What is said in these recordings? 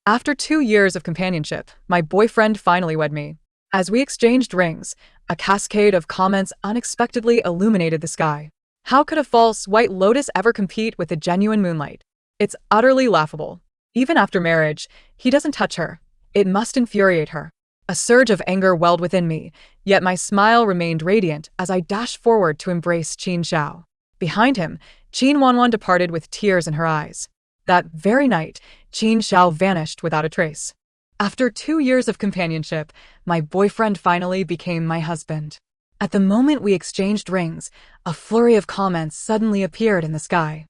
After 2 years of companionship, my boyfriend finally wed me. As we exchanged rings, a cascade of comments unexpectedly illuminated the sky. How could a false white lotus ever compete with the genuine moonlight? It's utterly laughable. Even after marriage, he doesn't touch her. It must infuriate her. A surge of anger welled within me, yet my smile remained radiant as I dashed forward to embrace Qin Xiao. Behind him, Qin Wanwan departed with tears in her eyes. That very night, Qin Xiao vanished without a trace. After 2 years of companionship, my boyfriend finally became my husband. At the moment we exchanged rings, a flurry of comments suddenly appeared in the sky.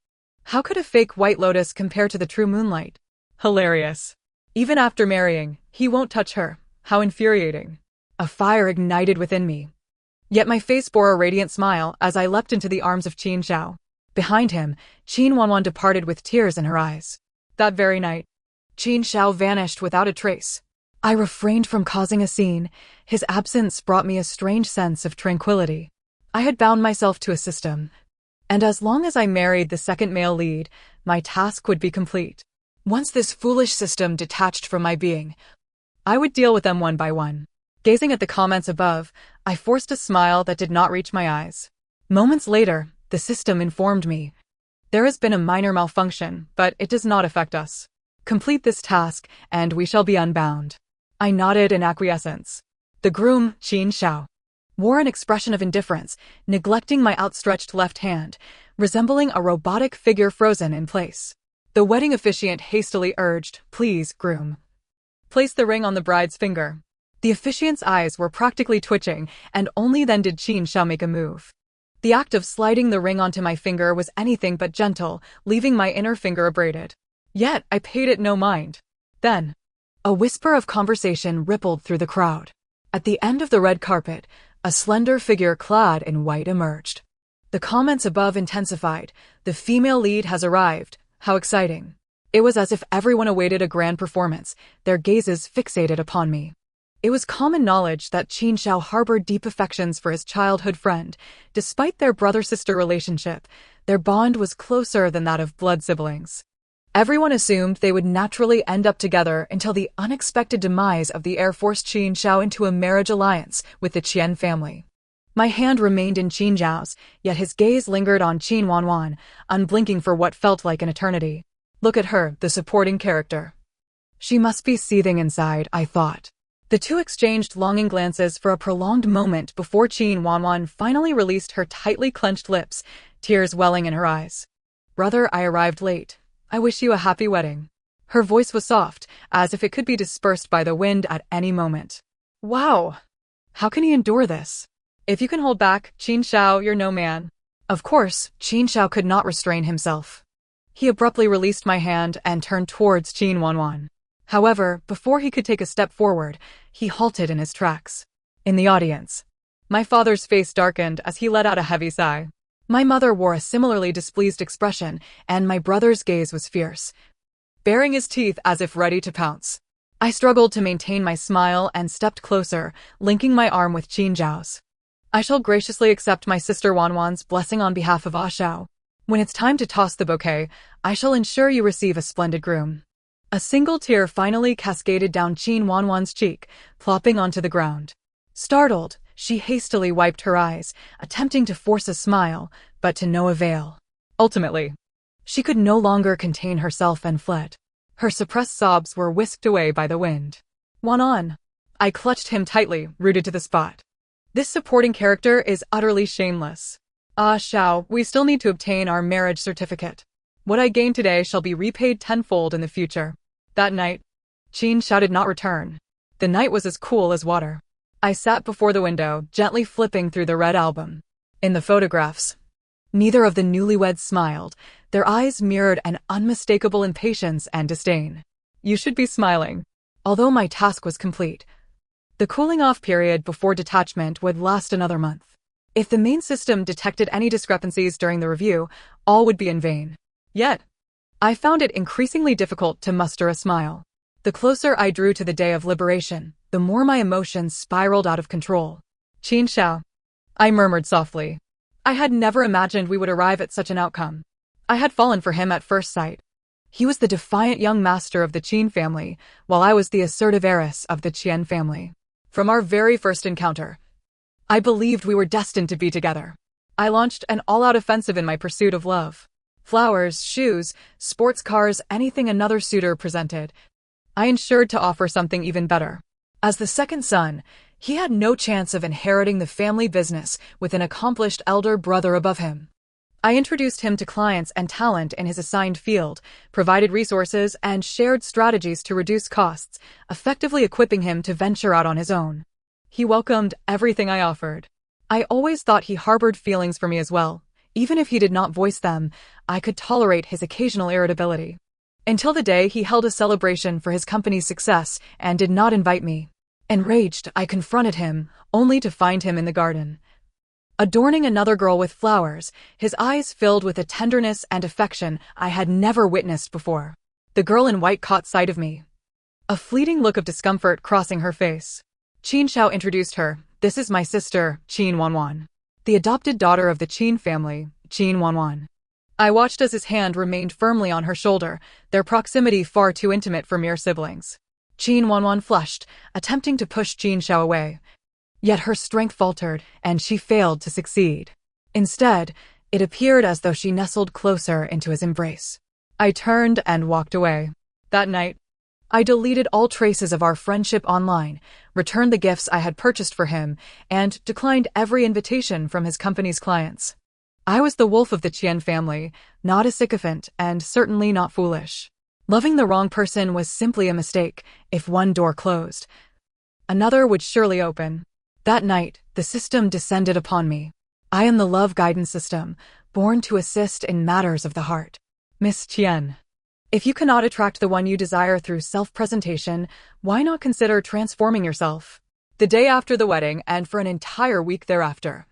How could a fake white lotus compare to the true moonlight? Hilarious. Even after marrying, he won't touch her. How infuriating. A fire ignited within me. Yet my face bore a radiant smile as I leapt into the arms of Qin Xiao. Behind him, Qin Wanwan departed with tears in her eyes. That very night, Qin Xiao vanished without a trace. I refrained from causing a scene. His absence brought me a strange sense of tranquility. I had bound myself to a system, and as long as I married the second male lead, my task would be complete. Once this foolish system detached from my being, I would deal with them one by one. Gazing at the comments above, I forced a smile that did not reach my eyes. Moments later, the system informed me. There has been a minor malfunction, but it does not affect us. Complete this task, and we shall be unbound. I nodded in acquiescence. The groom, Qin Xiao, wore an expression of indifference, neglecting my outstretched left hand, resembling a robotic figure frozen in place. The wedding officiant hastily urged, "Please, groom, place the ring on the bride's finger." The officiant's eyes were practically twitching, and only then did Qin Xiao make a move. The act of sliding the ring onto my finger was anything but gentle, leaving my inner finger abraded. Yet I paid it no mind. Then, a whisper of conversation rippled through the crowd. At the end of the red carpet, a slender figure clad in white emerged. The comments above intensified. The female lead has arrived. How exciting. It was as if everyone awaited a grand performance, their gazes fixated upon me. It was common knowledge that Qin Xiao harbored deep affections for his childhood friend. Despite their brother-sister relationship, their bond was closer than that of blood siblings. Everyone assumed they would naturally end up together until the unexpected demise of the heir forced Qin Xiao into a marriage alliance with the Qian family. My hand remained in Qin Xiao's, yet his gaze lingered on Qin Wanwan, unblinking for what felt like an eternity. Look at her, the supporting character. She must be seething inside, I thought. The two exchanged longing glances for a prolonged moment before Qin Wanwan finally released her tightly clenched lips, tears welling in her eyes. "Brother, I arrived late. I wish you a happy wedding." Her voice was soft, as if it could be dispersed by the wind at any moment. Wow! How can he endure this? If you can hold back, Qin Xiao, you're no man. Of course, Qin Xiao could not restrain himself. He abruptly released my hand and turned towards Qin Wanwan. However, before he could take a step forward, he halted in his tracks. In the audience, my father's face darkened as he let out a heavy sigh. My mother wore a similarly displeased expression, and my brother's gaze was fierce, baring his teeth as if ready to pounce. I struggled to maintain my smile and stepped closer, linking my arm with Qin Xiao's. "I shall graciously accept my sister Wanwan's blessing on behalf of Ah Xiao. When it's time to toss the bouquet, I shall ensure you receive a splendid groom." A single tear finally cascaded down Qin Wanwan's cheek, plopping onto the ground. Startled, she hastily wiped her eyes, attempting to force a smile, but to no avail. Ultimately, she could no longer contain herself and fled. Her suppressed sobs were whisked away by the wind. "Wanan!" I clutched him tightly, rooted to the spot. This supporting character is utterly shameless. "Ah Xiao, we still need to obtain our marriage certificate. What I gain today shall be repaid tenfold in the future." That night, Qin Xiao did not return. The night was as cool as water. I sat before the window, gently flipping through the red album. In the photographs, neither of the newlyweds smiled. Their eyes mirrored an unmistakable impatience and disdain. You should be smiling. Although my task was complete, the cooling-off period before detachment would last another month. If the main system detected any discrepancies during the review, all would be in vain. Yet, I found it increasingly difficult to muster a smile. The closer I drew to the day of liberation, the more my emotions spiraled out of control. "Qin Xiao," I murmured softly. I had never imagined we would arrive at such an outcome. I had fallen for him at first sight. He was the defiant young master of the Qin family, while I was the assertive heiress of the Qian family. From our very first encounter, I believed we were destined to be together. I launched an all-out offensive in my pursuit of love. Flowers, shoes, sports cars, anything another suitor presented, I ensured to offer something even better. As the second son, he had no chance of inheriting the family business with an accomplished elder brother above him. I introduced him to clients and talent in his assigned field, provided resources, and shared strategies to reduce costs, effectively equipping him to venture out on his own. He welcomed everything I offered. I always thought he harbored feelings for me as well. Even if he did not voice them, I could tolerate his occasional irritability. Until the day he held a celebration for his company's success and did not invite me. Enraged, I confronted him, only to find him in the garden, adorning another girl with flowers, his eyes filled with a tenderness and affection I had never witnessed before. The girl in white caught sight of me, a fleeting look of discomfort crossing her face. Qin Xiao introduced her. This is my sister, Qin Wanwan, the adopted daughter of the Qin family, Qin Wanwan. I watched as his hand remained firmly on her shoulder, their proximity far too intimate for mere siblings. Qin Wanwan flushed, attempting to push Qin Xiao away. Yet her strength faltered, and she failed to succeed. Instead, it appeared as though she nestled closer into his embrace. I turned and walked away. That night, I deleted all traces of our friendship online, returned the gifts I had purchased for him, and declined every invitation from his company's clients. I was the wolf of the Qian family, not a sycophant, and certainly not foolish. Loving the wrong person was simply a mistake. If one door closed, another would surely open. That night, the system descended upon me. I am the love guidance system, born to assist in matters of the heart. Miss Qian, if you cannot attract the one you desire through self-presentation, why not consider transforming yourself? The day after the wedding and for an entire week thereafter,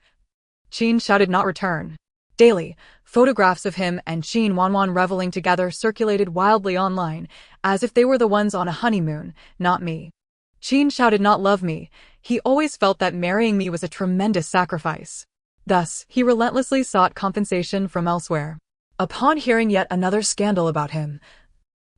Qin Xiao did not return. Daily, photographs of him and Qin Wanwan reveling together circulated wildly online, as if they were the ones on a honeymoon, not me. Qin Xiao did not love me. He always felt that marrying me was a tremendous sacrifice. Thus, he relentlessly sought compensation from elsewhere. Upon hearing yet another scandal about him,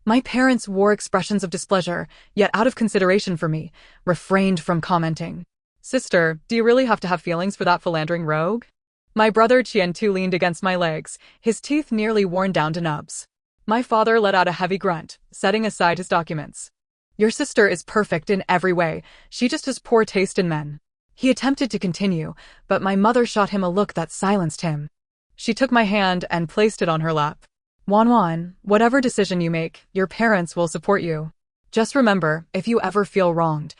my parents wore expressions of displeasure, yet out of consideration for me, refrained from commenting. Sister, do you really have to have feelings for that philandering rogue? My brother Qian too leaned against my legs, his teeth nearly worn down to nubs. My father let out a heavy grunt, setting aside his documents. Your sister is perfect in every way, she just has poor taste in men. He attempted to continue, but my mother shot him a look that silenced him. She took my hand and placed it on her lap. Wanwan, whatever decision you make, your parents will support you. Just remember, if you ever feel wronged,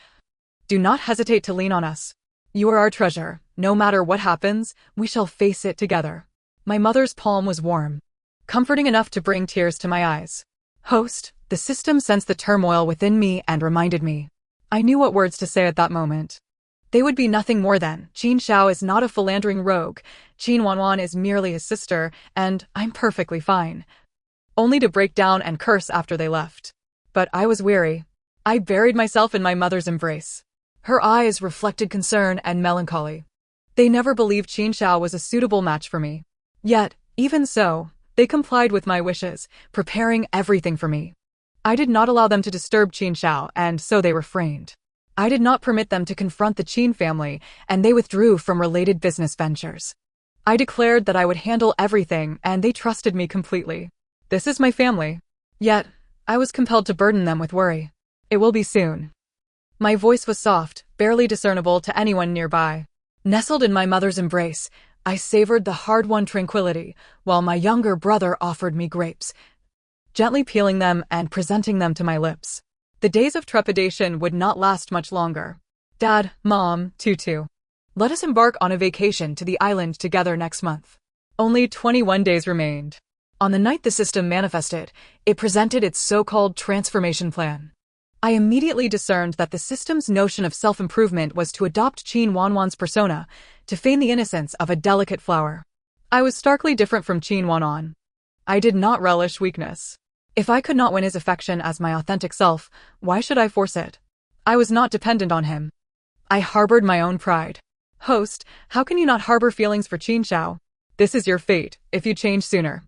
do not hesitate to lean on us. You are our treasure. No matter what happens, we shall face it together. My mother's palm was warm, comforting enough to bring tears to my eyes. Host, the system sensed the turmoil within me and reminded me. I knew what words to say at that moment. They would be nothing more than, Qin Xiao is not a philandering rogue, Qin Wanwan is merely his sister, and I'm perfectly fine. Only to break down and curse after they left. But I was weary. I buried myself in my mother's embrace. Her eyes reflected concern and melancholy. They never believed Qin Xiao was a suitable match for me. Yet, even so, they complied with my wishes, preparing everything for me. I did not allow them to disturb Qin Xiao, and so they refrained. I did not permit them to confront the Qin family, and they withdrew from related business ventures. I declared that I would handle everything, and they trusted me completely. This is my family. Yet, I was compelled to burden them with worry. It will be soon. My voice was soft, barely discernible to anyone nearby. Nestled in my mother's embrace, I savored the hard-won tranquility, while my younger brother offered me grapes, gently peeling them and presenting them to my lips. The days of trepidation would not last much longer. Dad, Mom, Tutu, let us embark on a vacation to the island together next month. Only 21 days remained. On the night the system manifested, it presented its so-called transformation plan. I immediately discerned that the system's notion of self-improvement was to adopt Qin Wanwan's persona, to feign the innocence of a delicate flower. I was starkly different from Qin Wanwan. I did not relish weakness. If I could not win his affection as my authentic self, why should I force it? I was not dependent on him. I harbored my own pride. Host, how can you not harbor feelings for Qin Xiao? This is your fate, if you change sooner.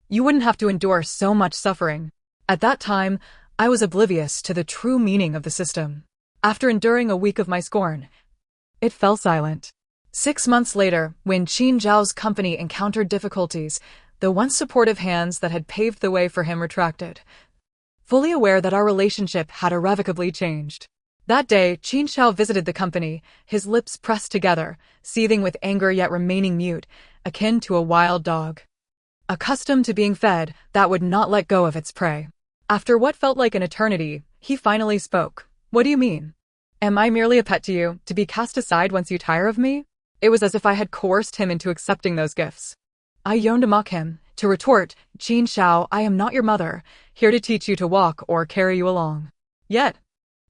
You wouldn't have to endure so much suffering. At that time, I was oblivious to the true meaning of the system. After enduring a week of my scorn, it fell silent. 6 months later, when Qin Zhao's company encountered difficulties, the once supportive hands that had paved the way for him retracted, fully aware that our relationship had irrevocably changed. That day, Qin Zhao visited the company, his lips pressed together, seething with anger yet remaining mute, akin to a wild dog, accustomed to being fed, that would not let go of its prey. After what felt like an eternity, he finally spoke. What do you mean? Am I merely a pet to you, to be cast aside once you tire of me? It was as if I had coerced him into accepting those gifts. I yearned to mock him, to retort, Qin Zhao, I am not your mother, here to teach you to walk or carry you along. Yet,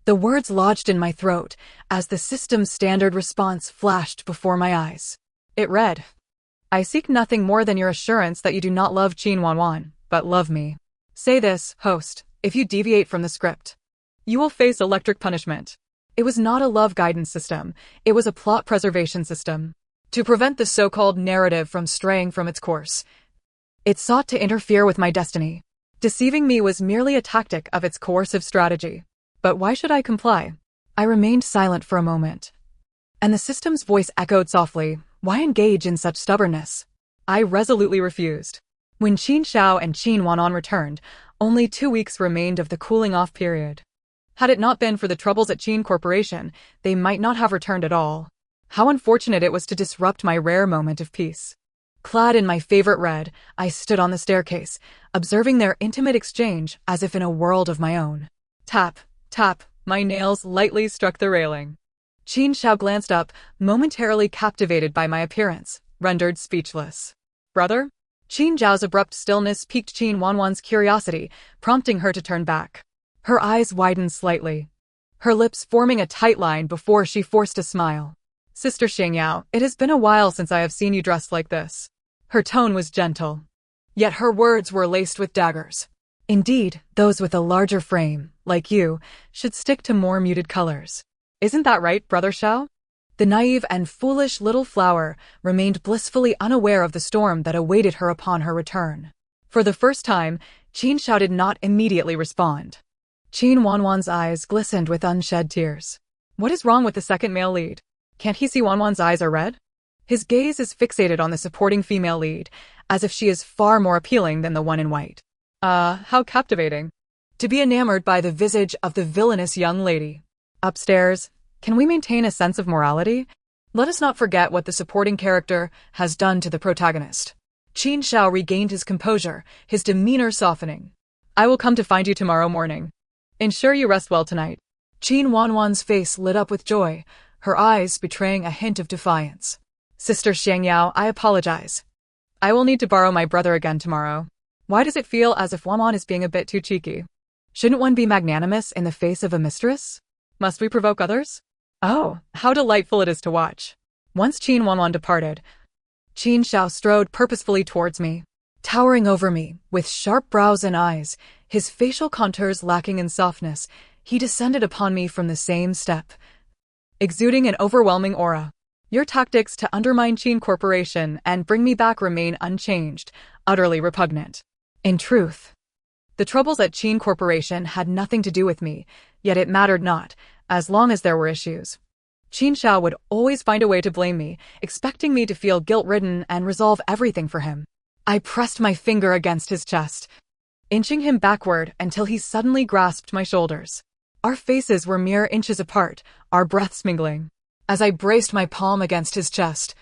the words lodged in my throat as the system's standard response flashed before my eyes. It read, I seek nothing more than your assurance that you do not love Qin Wanwan, but love me. Say this, host, if you deviate from the script, you will face electric punishment. It was not a love guidance system, it was a plot preservation system. To prevent the so-called narrative from straying from its course, it sought to interfere with my destiny. Deceiving me was merely a tactic of its coercive strategy. But why should I comply? I remained silent for a moment, and the system's voice echoed softly, why engage in such stubbornness? I resolutely refused. When Qin Zhao and Qin Wan'an returned, only 2 weeks remained of the cooling-off period. Had it not been for the troubles at Qin Corporation, they might not have returned at all. How unfortunate it was to disrupt my rare moment of peace. Clad in my favorite red, I stood on the staircase, observing their intimate exchange as if in a world of my own. Tap, tap, my nails lightly struck the railing. Qin Zhao glanced up, momentarily captivated by my appearance, rendered speechless. Brother? Qin Zhao's abrupt stillness piqued Qin Wanwan's curiosity, prompting her to turn back. Her eyes widened slightly, her lips forming a tight line before she forced a smile. Sister Xingyao, it has been a while since I have seen you dressed like this. Her tone was gentle, yet her words were laced with daggers. Indeed, those with a larger frame, like you, should stick to more muted colors. Isn't that right, Brother Xiao? The naive and foolish little flower remained blissfully unaware of the storm that awaited her upon her return. For the first time, Qin Xiao did not immediately respond. Qin Wanwan's eyes glistened with unshed tears. What is wrong with the second male lead? Can't he see Wanwan's eyes are red? His gaze is fixated on the supporting female lead, as if she is far more appealing than the one in white. How captivating. To be enamored by the visage of the villainous young lady. Upstairs, can we maintain a sense of morality? Let us not forget what the supporting character has done to the protagonist. Qin Xiao regained his composure, his demeanor softening. I will come to find you tomorrow morning. Ensure you rest well tonight. Qin Wanwan's face lit up with joy, her eyes betraying a hint of defiance. Sister Xiangyao, I apologize. I will need to borrow my brother again tomorrow. Why does it feel as if Wanwan is being a bit too cheeky? Shouldn't one be magnanimous in the face of a mistress? Must we provoke others? Oh, how delightful it is to watch. Once Qin Wanwan departed, Qin Xiao strode purposefully towards me, towering over me, with sharp brows and eyes, his facial contours lacking in softness. He descended upon me from the same step, exuding an overwhelming aura. Your tactics to undermine Qin Corporation and bring me back remain unchanged, utterly repugnant. In truth, the troubles at Qin Corporation had nothing to do with me, yet it mattered not, as long as there were issues. Qin Xiao would always find a way to blame me, expecting me to feel guilt-ridden and resolve everything for him. I pressed my finger against his chest, inching him backward until he suddenly grasped my shoulders. Our faces were mere inches apart, our breaths mingling. As I braced my palm against his chest,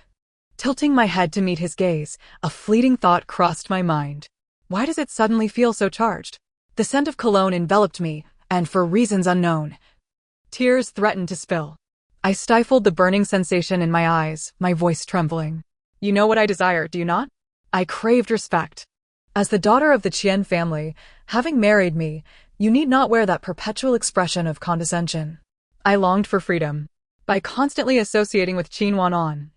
tilting my head to meet his gaze, a fleeting thought crossed my mind. Why does it suddenly feel so charged? The scent of cologne enveloped me, and for reasons unknown, tears threatened to spill. I stifled the burning sensation in my eyes, my voice trembling. You know what I desire, do you not? I craved respect. As the daughter of the Qian family, having married me, you need not wear that perpetual expression of condescension. I longed for freedom. By constantly associating with Qin Wan'an,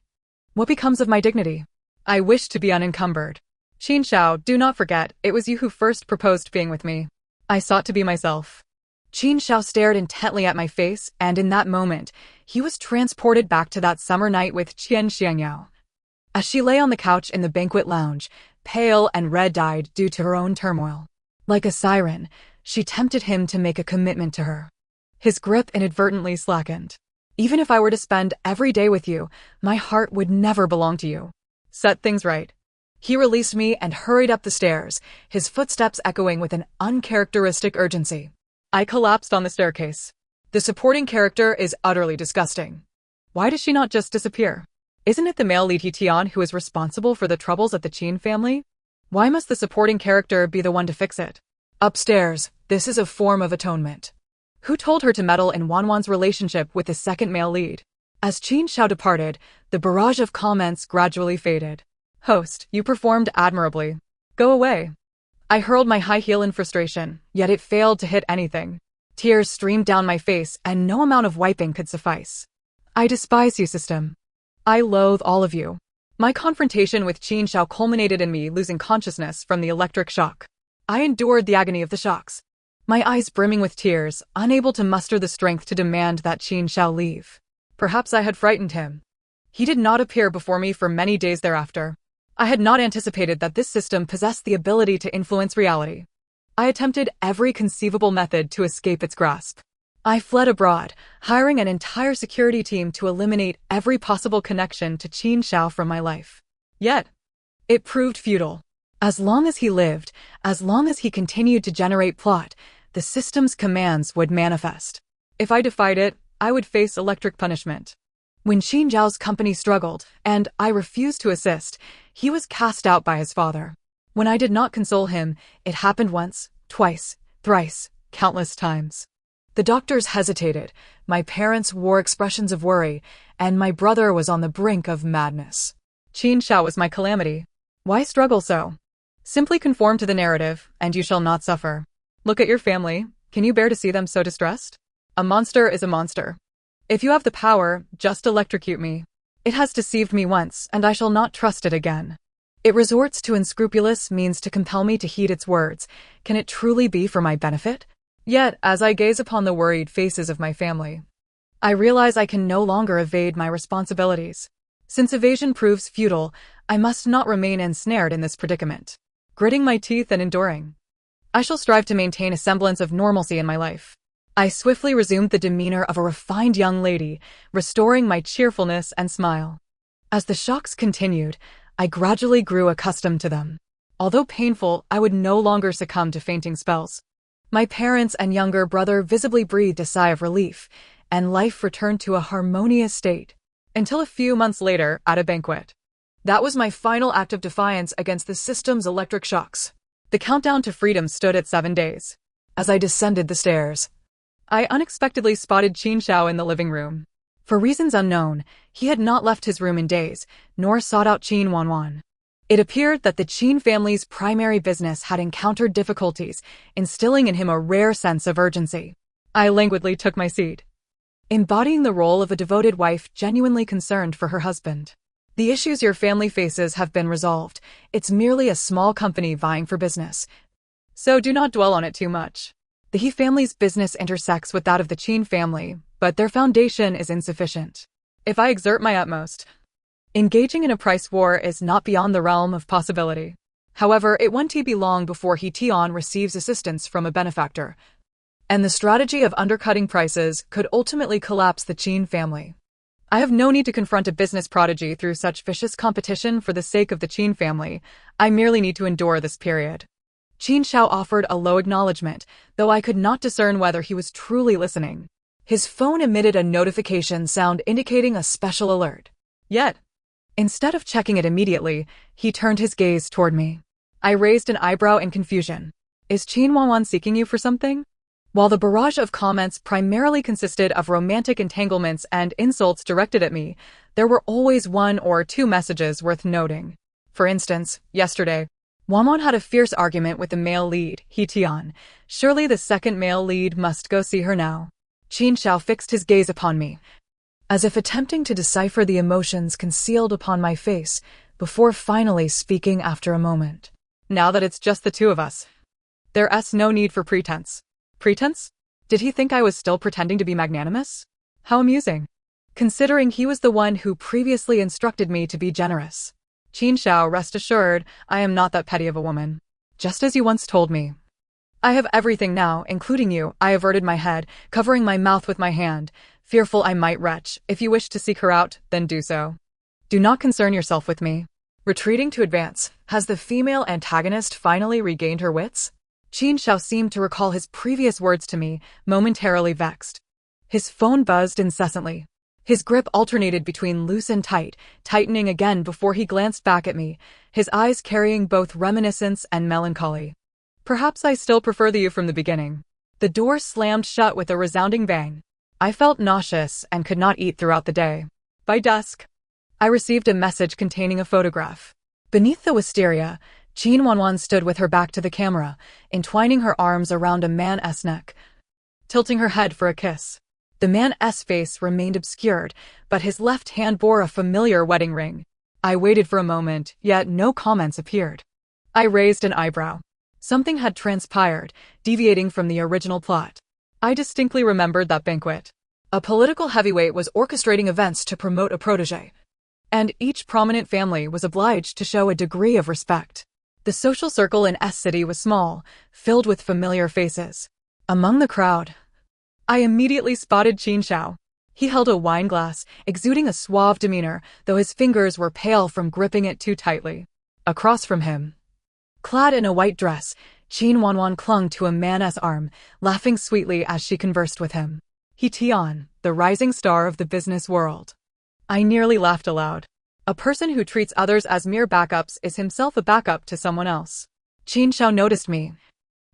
what becomes of my dignity? I wished to be unencumbered. Qin Xiao, do not forget, it was you who first proposed being with me. I sought to be myself. Qin Xiao stared intently at my face, and in that moment, he was transported back to that summer night with Qian Xiangyao. As she lay on the couch in the banquet lounge, pale and red-eyed due to her own turmoil. Like a siren, She tempted him to make a commitment to her. His grip inadvertently slackened. Even if I were to spend every day with you, my heart would never belong to you. Set things right. He released me and hurried up the stairs, his footsteps echoing with an uncharacteristic urgency. I collapsed on the staircase. The supporting character is utterly disgusting. Why does she not just disappear? Isn't it the male lead Hee-Tian who is responsible for the troubles at the Chin family? Why must the supporting character be the one to fix it? Upstairs, this is a form of atonement. Who told her to meddle in Wanwan's relationship with the second male lead? As Qin Xiao departed, the barrage of comments gradually faded. Host, you performed admirably. Go away. I hurled my high heel in frustration, yet it failed to hit anything. Tears streamed down my face, and no amount of wiping could suffice. I despise you, system. I loathe all of you. My confrontation with Qin Xiao culminated in me losing consciousness from the electric shock. I endured the agony of the shocks, my eyes brimming with tears, unable to muster the strength to demand that Qin Xiao leave. Perhaps I had frightened him. He did not appear before me for many days thereafter. I had not anticipated that this system possessed the ability to influence reality. I attempted every conceivable method to escape its grasp. I fled abroad, hiring an entire security team to eliminate every possible connection to Qin Xiao from my life. Yet, it proved futile. As long as he lived, as long as he continued to generate plot, the system's commands would manifest. If I defied it, I would face electric punishment. When Qin Zhao's company struggled, and I refused to assist, he was cast out by his father. When I did not console him, it happened once, twice, thrice, countless times. The doctors hesitated, my parents wore expressions of worry, and my brother was on the brink of madness. Qin Xiao was my calamity. Why struggle so? Simply conform to the narrative, and you shall not suffer. Look at your family. Can you bear to see them so distressed? A monster is a monster. If you have the power, just electrocute me. It has deceived me once, and I shall not trust it again. It resorts to unscrupulous means to compel me to heed its words. Can it truly be for my benefit? Yet, as I gaze upon the worried faces of my family, I realize I can no longer evade my responsibilities. Since evasion proves futile, I must not remain ensnared in this predicament. Gritting my teeth and enduring, I shall strive to maintain a semblance of normalcy in my life. I swiftly resumed the demeanor of a refined young lady, restoring my cheerfulness and smile. As the shocks continued, I gradually grew accustomed to them. Although painful, I would no longer succumb to fainting spells. My parents and younger brother visibly breathed a sigh of relief, and life returned to a harmonious state. Until a few months later, at a banquet. That was my final act of defiance against the system's electric shocks. The countdown to freedom stood at 7 days. As I descended the stairs, I unexpectedly spotted Qin Xiao in the living room. For reasons unknown, he had not left his room in days, nor sought out Qin Wanwan. It appeared that the Qin family's primary business had encountered difficulties, instilling in him a rare sense of urgency. I languidly took my seat, embodying the role of a devoted wife genuinely concerned for her husband. The issues your family faces have been resolved. It's merely a small company vying for business. So do not dwell on it too much. The He family's business intersects with that of the Qin family, but their foundation is insufficient. If I exert my utmost, engaging in a price war is not beyond the realm of possibility. However, it won't be long before Hee-Tian receives assistance from a benefactor, and the strategy of undercutting prices could ultimately collapse the Qin family. I have no need to confront a business prodigy through such vicious competition for the sake of the Qin family. I merely need to endure this period. Qin Xiao offered a low acknowledgement, though I could not discern whether he was truly listening. His phone emitted a notification sound indicating a special alert. Yet, instead of checking it immediately, he turned his gaze toward me. I raised an eyebrow in confusion. Is Qin Wanwan seeking you for something? While the barrage of comments primarily consisted of romantic entanglements and insults directed at me, there were always 1 or 2 messages worth noting. For instance, yesterday, Wanwan had a fierce argument with the male lead, Hee-Tian. Surely the second male lead must go see her now. Qin Xiao fixed his gaze upon me, as if attempting to decipher the emotions concealed upon my face, before finally speaking after a moment. Now that it's just the two of us, there's no need for pretense. Pretense? Did he think I was still pretending to be magnanimous? How amusing. Considering he was the one who previously instructed me to be generous. Qin Xiao, rest assured, I am not that petty of a woman. Just as you once told me. I have everything now, including you. I averted my head, covering my mouth with my hand, fearful I might retch. If you wish to seek her out, then do so. Do not concern yourself with me. Retreating to advance, has the female antagonist finally regained her wits? Qin Xiao seemed to recall his previous words to me, momentarily vexed. His phone buzzed incessantly. His grip alternated between loose and tight, tightening again before he glanced back at me, his eyes carrying both reminiscence and melancholy. Perhaps I still prefer the you from the beginning. The door slammed shut with a resounding bang. I felt nauseous and could not eat throughout the day. By dusk, I received a message containing a photograph. Beneath the wisteria, Qin Wanwan stood with her back to the camera, entwining her arms around a man's neck, tilting her head for a kiss. The man's face remained obscured, but his left hand bore a familiar wedding ring. I waited for a moment, yet no comments appeared. I raised an eyebrow. Something had transpired, deviating from the original plot. I distinctly remembered that banquet. A political heavyweight was orchestrating events to promote a protege, and each prominent family was obliged to show a degree of respect. The social circle in S City was small, filled with familiar faces. Among the crowd, I immediately spotted Qin Xiao. He held a wine glass, exuding a suave demeanor, though his fingers were pale from gripping it too tightly. Across from him, clad in a white dress, Qin Wanwan clung to a man's arm, laughing sweetly as she conversed with him. He Tian, the rising star of the business world. I nearly laughed aloud. A person who treats others as mere backups is himself a backup to someone else. Qin Xiao noticed me,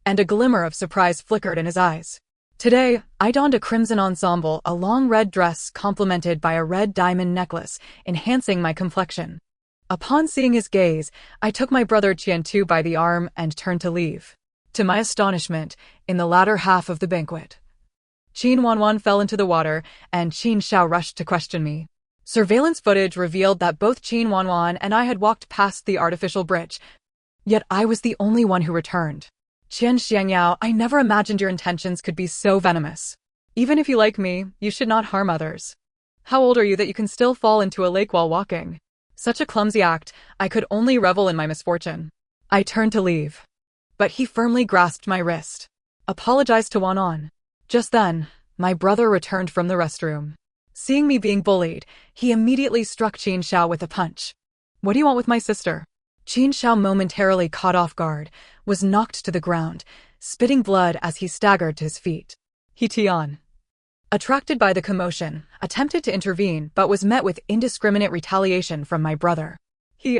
and a glimmer of surprise flickered in his eyes. Today, I donned a crimson ensemble, a long red dress complemented by a red diamond necklace, enhancing my complexion. Upon seeing his gaze, I took my brother Qiantu by the arm and turned to leave. To my astonishment, in the latter half of the banquet, Qin Wanwan fell into the water, and Qin Xiao rushed to question me. Surveillance footage revealed that both Qin Wanwan and I had walked past the artificial bridge, yet I was the only one who returned. Qian Xiangyao, I never imagined your intentions could be so venomous. Even if you like me, you should not harm others. How old are you that you can still fall into a lake while walking? Such a clumsy act, I could only revel in my misfortune. I turned to leave, but he firmly grasped my wrist. Apologized to Wanwan. Just then, my brother returned from the restroom. Seeing me being bullied, he immediately struck Qin Xiao with a punch. What do you want with my sister? Qin Xiao, momentarily caught off guard, was knocked to the ground, spitting blood as he staggered to his feet. He Tian, attracted by the commotion, attempted to intervene but was met with indiscriminate retaliation from my brother.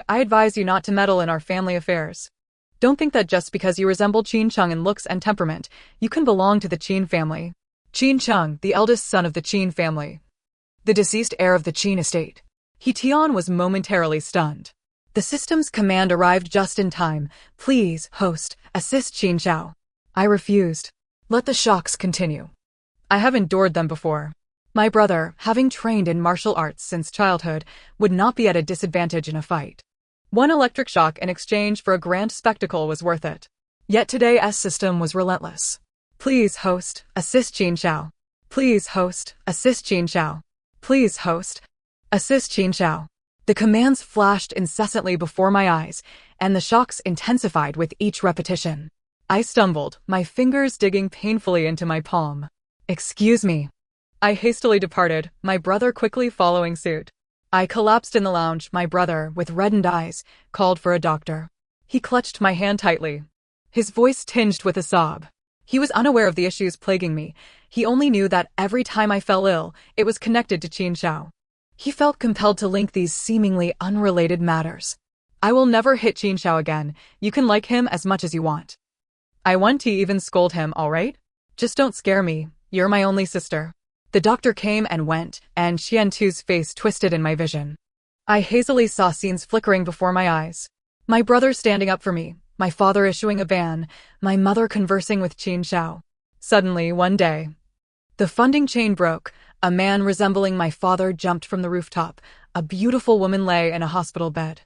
I advise you not to meddle in our family affairs. Don't think that just because you resemble Qin Cheng in looks and temperament, you can belong to the Qin family. Qin Cheng, the eldest son of the Qin family, the deceased heir of the Qin estate. He Tian was momentarily stunned. The system's command arrived just in time. Please, host, assist Qin Xiao. I refused. Let the shocks continue. I have endured them before. My brother, having trained in martial arts since childhood, would not be at a disadvantage in a fight. One electric shock in exchange for a grand spectacle was worth it. Yet today's system was relentless. Please, host, assist Qin Xiao. Please, host, assist Qin Xiao. Please, host, assist Qin Xiao. The commands flashed incessantly before my eyes, and the shocks intensified with each repetition. I stumbled, my fingers digging painfully into my palm. Excuse me. I hastily departed, my brother quickly following suit. I collapsed in the lounge. My brother, with reddened eyes, called for a doctor. He clutched my hand tightly, his voice tinged with a sob. He was unaware of the issues plaguing me. He only knew that every time I fell ill, it was connected to Qin Xiao. He felt compelled to link these seemingly unrelated matters. I will never hit Qin Xiao again. You can like him as much as you want. I want to even scold him, all right? Just don't scare me. You're my only sister. The doctor came and went, and Qiantu's face twisted in my vision. I hazily saw scenes flickering before my eyes. My brother standing up for me, my father issuing a ban, my mother conversing with Qin Xiao. Suddenly, one day, the funding chain broke. A man resembling my father jumped from the rooftop. A beautiful woman lay in a hospital bed.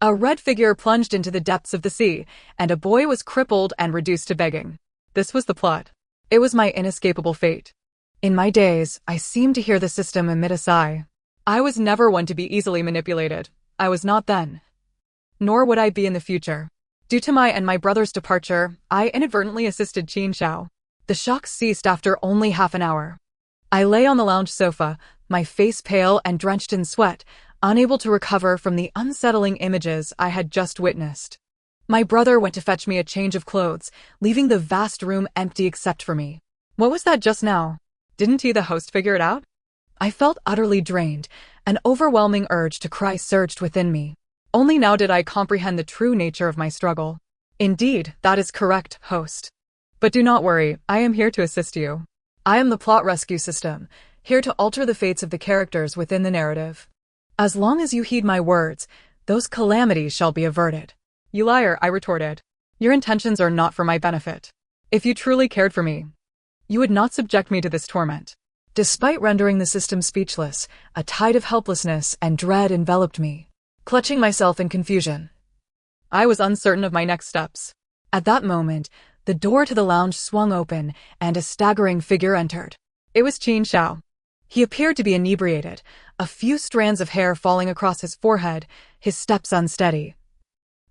A red figure plunged into the depths of the sea, and a boy was crippled and reduced to begging. This was the plot. It was my inescapable fate. In my days, I seemed to hear the system emit a sigh. I was never one to be easily manipulated. I was not then. Nor would I be in the future. Due to my and my brother's departure, I inadvertently assisted Qin Xiao. The shock ceased after only half an hour. I lay on the lounge sofa, my face pale and drenched in sweat, unable to recover from the unsettling images I had just witnessed. My brother went to fetch me a change of clothes, leaving the vast room empty except for me. What was that just now? Didn't he, the host, figure it out? I felt utterly drained. An overwhelming urge to cry surged within me. Only now did I comprehend the true nature of my struggle. Indeed, that is correct, host. But do not worry, I am here to assist you. I am the plot rescue system, here to alter the fates of the characters within the narrative. As long as you heed my words, those calamities shall be averted. You liar, I retorted. Your intentions are not for my benefit. If you truly cared for me, you would not subject me to this torment. Despite rendering the system speechless, a tide of helplessness and dread enveloped me. Clutching myself in confusion, I was uncertain of my next steps. At that moment, the door to the lounge swung open, and a staggering figure entered. It was Qin Xiao. He appeared to be inebriated, a few strands of hair falling across his forehead, his steps unsteady.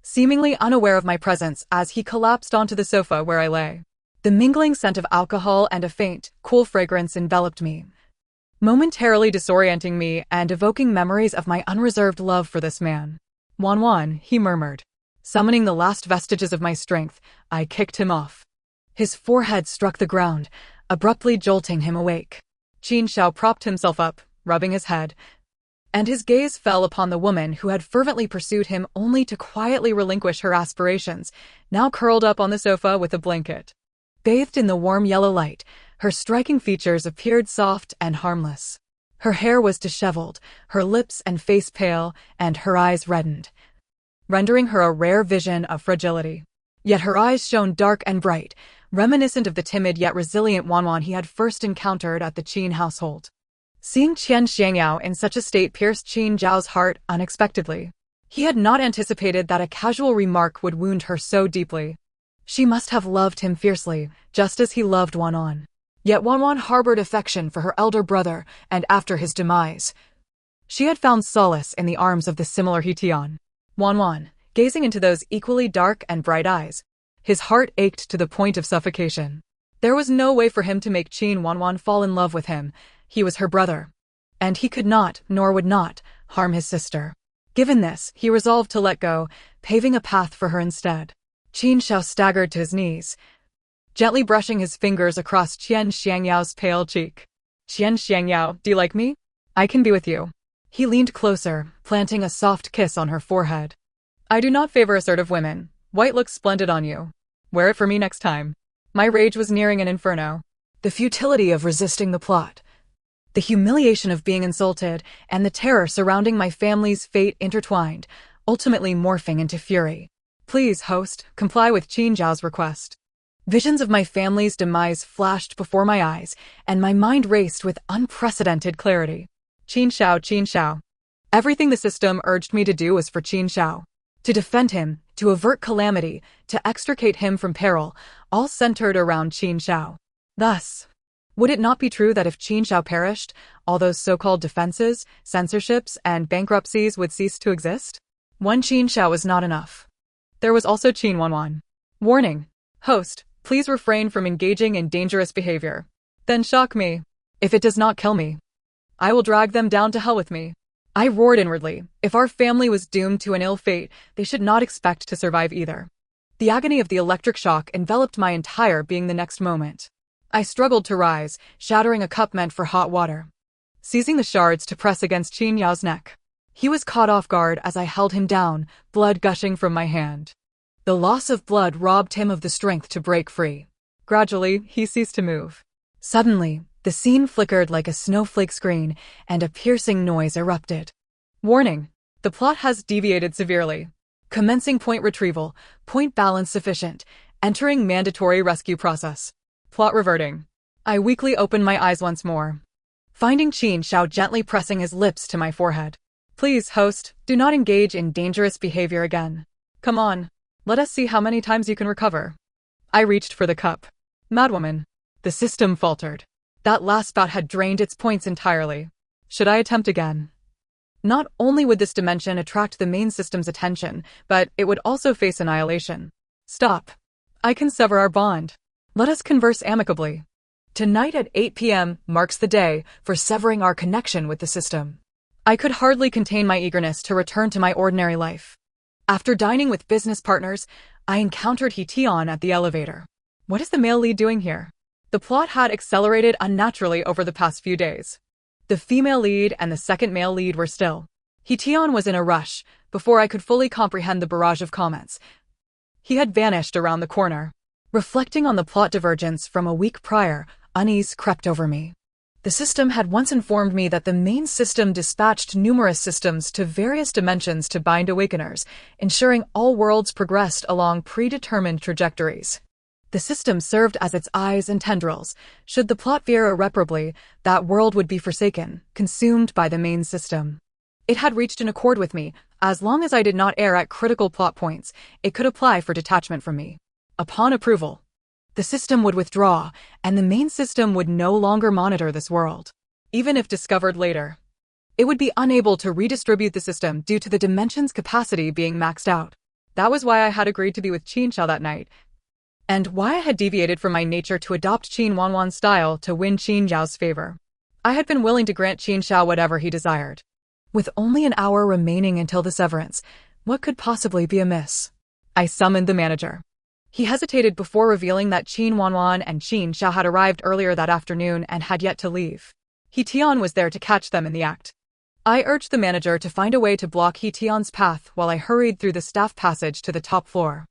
Seemingly unaware of my presence as he collapsed onto the sofa where I lay. The mingling scent of alcohol and a faint, cool fragrance enveloped me, momentarily disorienting me and evoking memories of my unreserved love for this man. Wan, he murmured. Summoning the last vestiges of my strength, I kicked him off. His forehead struck the ground, abruptly jolting him awake. Qin Xiao propped himself up, rubbing his head, and his gaze fell upon the woman who had fervently pursued him only to quietly relinquish her aspirations, now curled up on the sofa with a blanket. Bathed in the warm yellow light, her striking features appeared soft and harmless. Her hair was disheveled, her lips and face pale, and her eyes reddened, rendering her a rare vision of fragility. Yet her eyes shone dark and bright, reminiscent of the timid yet resilient Wan he had first encountered at the Qin household. Seeing Qian Xiangyao in such a state pierced Qin Zhao's heart unexpectedly. He had not anticipated that a casual remark would wound her so deeply. She must have loved him fiercely, just as he loved Wan. Yet Wan harbored affection for her elder brother, and after his demise, she had found solace in the arms of the similar Hitian. Wan, gazing into those equally dark and bright eyes, his heart ached to the point of suffocation. There was no way for him to make Qin Wan fall in love with him. He was her brother, and he could not, nor would not, harm his sister. Given this, he resolved to let go, paving a path for her instead. Qin Xiao staggered to his knees, gently brushing his fingers across Qian Xiangyao's pale cheek. Qian Xiangyao, do you like me? I can be with you. He leaned closer, planting a soft kiss on her forehead. I do not favor assertive women. White looks splendid on you. Wear it for me next time. My rage was nearing an inferno. The futility of resisting the plot, the humiliation of being insulted, and the terror surrounding my family's fate intertwined, ultimately morphing into fury. Please, host, comply with Qin Zhao's request. Visions of my family's demise flashed before my eyes, and my mind raced with unprecedented clarity. Qin Xiao. Everything the system urged me to do was for Qin Xiao. To defend him, to avert calamity, to extricate him from peril, all centered around Qin Xiao. Thus, would it not be true that if Qin Xiao perished, all those so-called defenses, censorships, and bankruptcies would cease to exist? One Qin Xiao was not enough. There was also Qin Wan. Warning. Host, please refrain from engaging in dangerous behavior. Then shock me. If it does not kill me, I will drag them down to hell with me. I roared inwardly. If our family was doomed to an ill fate, they should not expect to survive either. The agony of the electric shock enveloped my entire being the next moment. I struggled to rise, shattering a cup meant for hot water, seizing the shards to press against Qin Yao's neck. He was caught off guard as I held him down, blood gushing from my hand. The loss of blood robbed him of the strength to break free. Gradually, he ceased to move. Suddenly, the scene flickered like a snowflake screen, and a piercing noise erupted. Warning. The plot has deviated severely. Commencing point retrieval, point balance sufficient, entering mandatory rescue process. Plot reverting. I weakly opened my eyes once more, finding Qin Xiao gently pressing his lips to my forehead. Please, host, do not engage in dangerous behavior again. Come on. Let us see how many times you can recover. I reached for the cup. Madwoman. The system faltered. That last bout had drained its points entirely. Should I attempt again? Not only would this dimension attract the main system's attention, but it would also face annihilation. Stop. I can sever our bond. Let us converse amicably. Tonight at 8 p.m. marks the day for severing our connection with the system. I could hardly contain my eagerness to return to my ordinary life. After dining with business partners, I encountered Hee-Tion at the elevator. What is the male lead doing here? The plot had accelerated unnaturally over the past few days. The female lead and the second male lead were still. Hee-Tion was in a rush. Before I could fully comprehend the barrage of comments, he had vanished around the corner. Reflecting on the plot divergence from a week prior, unease crept over me. The system had once informed me that the main system dispatched numerous systems to various dimensions to bind awakeners, ensuring all worlds progressed along predetermined trajectories. The system served as its eyes and tendrils. Should the plot veer irreparably, that world would be forsaken, consumed by the main system. It had reached an accord with me. As long as I did not err at critical plot points, it could apply for detachment from me. Upon approval, the system would withdraw, and the main system would no longer monitor this world. Even if discovered later, it would be unable to redistribute the system due to the dimension's capacity being maxed out. That was why I had agreed to be with Qin Xiao that night, and why I had deviated from my nature to adopt Qin Wanwan's style to win Qin Xiao's favor. I had been willing to grant Qin Xiao whatever he desired. With only an hour remaining until the severance, what could possibly be amiss? I summoned the manager. He hesitated before revealing that Qin Wanwan and Qin Xiao had arrived earlier that afternoon and had yet to leave. Hee-Tion was there to catch them in the act. I urged the manager to find a way to block Hee-Tion's path while I hurried through the staff passage to the top floor.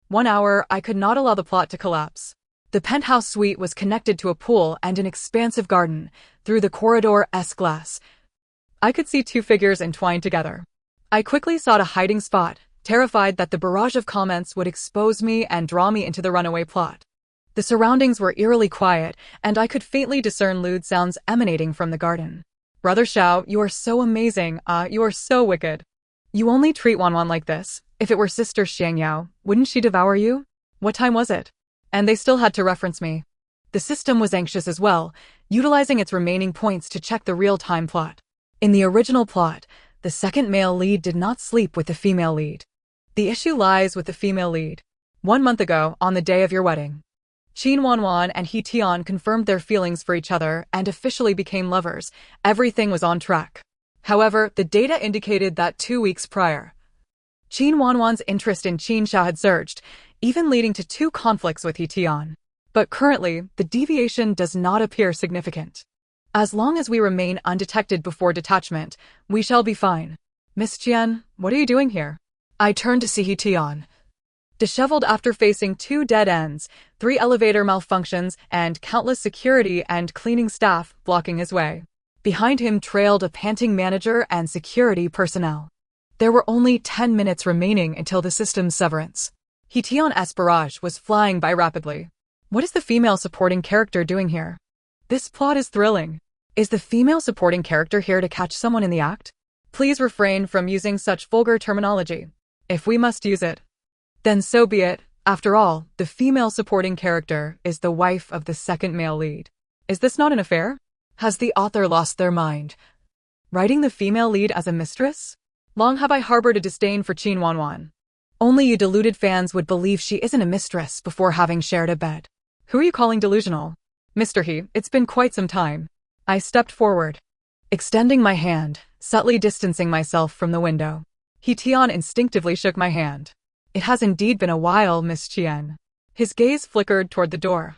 1 hour, I could not allow the plot to collapse. The penthouse suite was connected to a pool and an expansive garden. Through the corridor's glass, I could see two figures entwined together. I quickly sought a hiding spot, terrified that the barrage of comments would expose me and draw me into the runaway plot. The surroundings were eerily quiet, and I could faintly discern lewd sounds emanating from the garden. Brother Xiao, you are so amazing. You are so wicked. You only treat Wanwan like this. If it were Sister Xiangyao, wouldn't she devour you? What time was it? And they still had to reference me. The system was anxious as well, utilizing its remaining points to check the real-time plot. In the original plot, the second male lead did not sleep with the female lead. The issue lies with the female lead. 1 month ago, on the day of your wedding, Qin Wanwan and Hee-Tion confirmed their feelings for each other and officially became lovers. Everything was on track. However, the data indicated that 2 weeks prior, Qin Wanwan's interest in Qin Xiao had surged, even leading to 2 conflicts with Hee-Tion. But currently, the deviation does not appear significant. As long as we remain undetected before detachment, we shall be fine. Miss Qian, what are you doing here? I turned to see Hee-Tion. Disheveled after facing 2 dead ends, 3 elevator malfunctions, and countless security and cleaning staff blocking his way. Behind him trailed a panting manager and security personnel. There were only 10 minutes remaining until the system's severance. Hee-Tion's barrage was flying by rapidly. What is the female supporting character doing here? This plot is thrilling. Is the female supporting character here to catch someone in the act? Please refrain from using such vulgar terminology. If we must use it, then so be it. After all, the female supporting character is the wife of the second male lead. Is this not an affair? Has the author lost their mind? Writing the female lead as a mistress? Long have I harbored a disdain for Qin Wanwan. Only you deluded fans would believe she isn't a mistress before having shared a bed. Who are you calling delusional? Mr. He, it's been quite some time. I stepped forward, extending my hand, subtly distancing myself from the window. Hee-Tion instinctively shook my hand. It has indeed been a while, Miss Qian. His gaze flickered toward the door,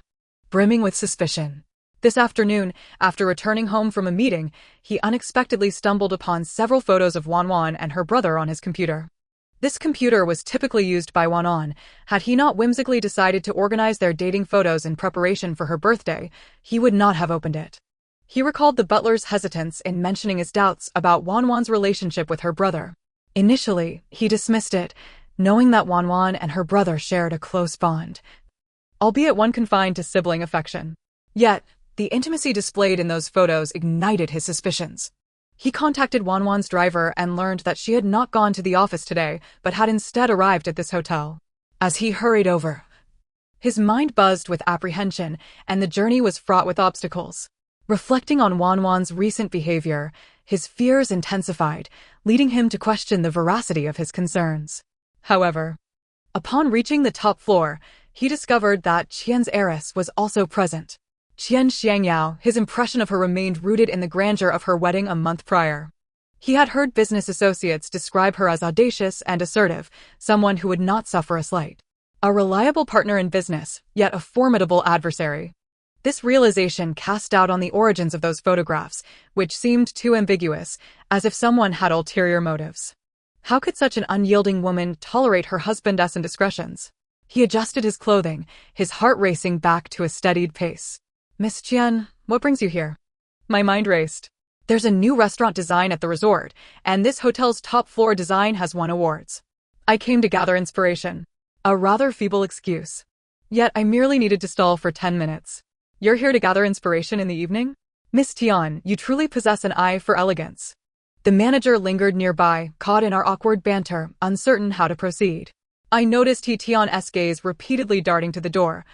brimming with suspicion. This afternoon, after returning home from a meeting, he unexpectedly stumbled upon several photos of Wanwan and her brother on his computer. This computer was typically used by Wanwan. Had he not whimsically decided to organize their dating photos in preparation for her birthday, he would not have opened it. He recalled the butler's hesitance in mentioning his doubts about Wanwan's relationship with her brother. Initially, he dismissed it, knowing that Wanwan and her brother shared a close bond, albeit one confined to sibling affection. Yet, the intimacy displayed in those photos ignited his suspicions. He contacted Wanwan's driver and learned that she had not gone to the office today, but had instead arrived at this hotel. As he hurried over, his mind buzzed with apprehension, and the journey was fraught with obstacles. Reflecting on Wanwan's recent behavior, His fears intensified, leading him to question the veracity of his concerns. However, upon reaching the top floor, he discovered that Qian's heiress was also present. Qian Xiangyao, his impression of her remained rooted in the grandeur of her wedding a month prior. He had heard business associates describe her as audacious and assertive, someone who would not suffer a slight. A reliable partner in business, yet a formidable adversary. This realization cast doubt on the origins of those photographs, which seemed too ambiguous, as if someone had ulterior motives. How could such an unyielding woman tolerate her husband's indiscretions? He adjusted his clothing, his heart racing back to a steadied pace. "Miss Qian, what brings you here?" My mind raced. There's a new restaurant design at the resort, and this hotel's top floor design has won awards. I came to gather inspiration. A rather feeble excuse. Yet I merely needed to stall for 10 minutes. You're here to gather inspiration in the evening? Miss Tian, you truly possess an eye for elegance. The manager lingered nearby, caught in our awkward banter, uncertain how to proceed. I noticed Tian's gaze repeatedly darting to the door,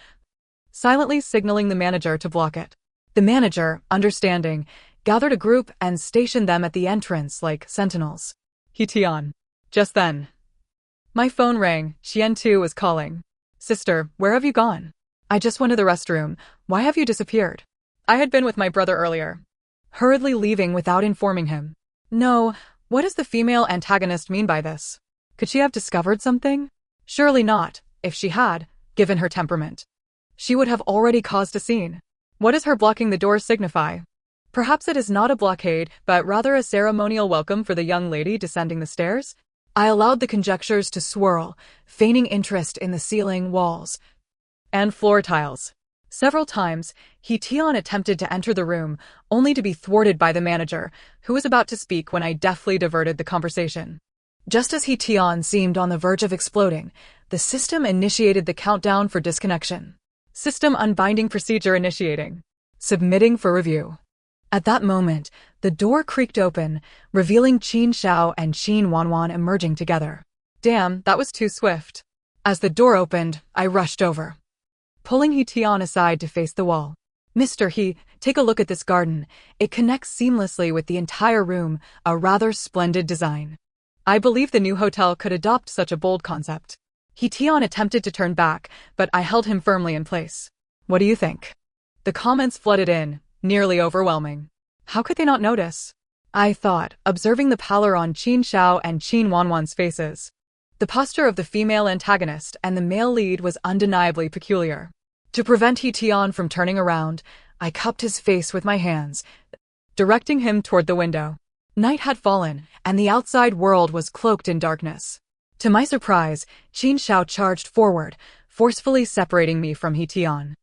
silently signaling the manager to block it. The manager, understanding, gathered a group and stationed them at the entrance like sentinels. Tian. Just then, my phone rang. Qian too was calling. "Sister, where have you gone?" "I just went to the restroom. Why have you disappeared?" I had been with my brother earlier. Hurriedly leaving without informing him. No, what does the female antagonist mean by this? Could she have discovered something? Surely not, if she had, given her temperament. She would have already caused a scene. What does her blocking the door signify? Perhaps it is not a blockade, but rather a ceremonial welcome for the young lady descending the stairs? I allowed the conjectures to swirl, feigning interest in the ceiling, walls, and floor tiles. Several times, Tian attempted to enter the room, only to be thwarted by the manager, who was about to speak when I deftly diverted the conversation. Just as Tian seemed on the verge of exploding, the system initiated the countdown for disconnection. System unbinding procedure initiating. Submitting for review. At that moment, the door creaked open, revealing Qin Xiao and Qin Wanwan emerging together. Damn, that was too swift. As the door opened, I rushed over, pulling Tian aside to face the wall. "Mr. He, take a look at this garden. It connects seamlessly with the entire room, a rather splendid design." I believe the new hotel could adopt such a bold concept. Tian attempted to turn back, but I held him firmly in place. "What do you think?" The comments flooded in, nearly overwhelming. How could they not notice? I thought, observing the pallor on Qin Xiao and Qin Wanwan's faces. The posture of the female antagonist and the male lead was undeniably peculiar. To prevent Tian from turning around, I cupped his face with my hands, directing him toward the window. Night had fallen, and the outside world was cloaked in darkness. To my surprise, Qin Xiao charged forward, forcefully separating me from Tian.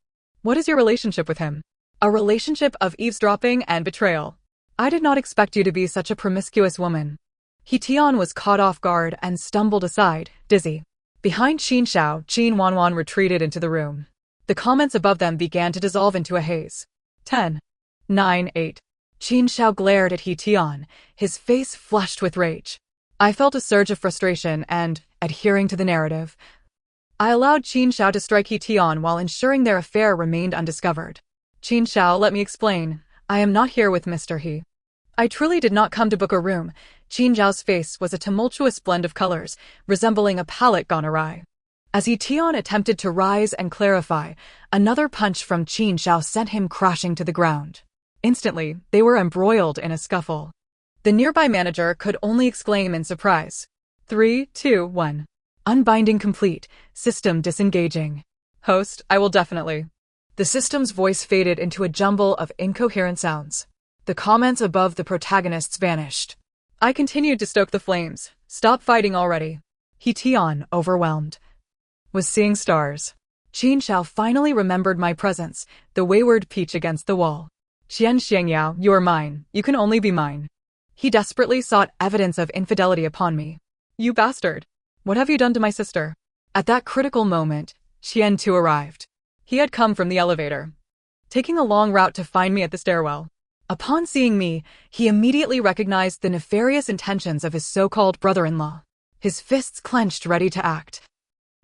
"What is your relationship with him?" "A relationship of eavesdropping and betrayal. I did not expect you to be such a promiscuous woman." Tian was caught off guard and stumbled aside, dizzy. Behind Qin Xiao, Qin Wanwan retreated into the room. The comments above them began to dissolve into a haze. 10, 9, 8. Qin Xiao glared at Tian, his face flushed with rage. I felt a surge of frustration and, adhering to the narrative, I allowed Qin Xiao to strike Tian while ensuring their affair remained undiscovered. "Qin Xiao, let me explain. I am not here with Mr. He. I truly did not come to book a room." Qin Xiao's face was a tumultuous blend of colors, resembling a palette gone awry. As Tian attempted to rise and clarify, another punch from Qin Xiao sent him crashing to the ground. Instantly, they were embroiled in a scuffle. The nearby manager could only exclaim in surprise. 3, 2, 1. Unbinding complete. System disengaging. "Host, I will definitely." The system's voice faded into a jumble of incoherent sounds. The comments above the protagonists vanished. I continued to stoke the flames. "Stop fighting already." Tian, overwhelmed, was seeing stars. Qin Xiao finally remembered my presence, the wayward peach against the wall. "Qian Xiangyao, you are mine. You can only be mine." He desperately sought evidence of infidelity upon me. "You bastard! What have you done to my sister?" At that critical moment, Qian too arrived. He had come from the elevator, taking a long route to find me at the stairwell. Upon seeing me, he immediately recognized the nefarious intentions of his so-called brother-in-law. His fists clenched, ready to act.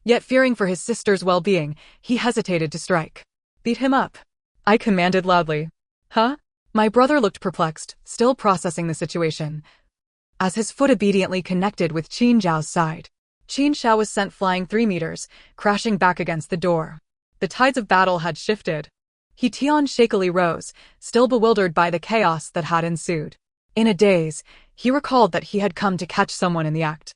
Yet fearing for his sister's well-being, he hesitated to strike. "Beat him up," I commanded loudly. "Huh? My brother looked perplexed, still processing the situation. As his foot obediently connected with Qin Zhao's side, Qin Zhao was sent flying 3 meters, crashing back against the door. The tides of battle had shifted. He Tian shakily rose, still bewildered by the chaos that had ensued. In a daze, he recalled that he had come to catch someone in the act.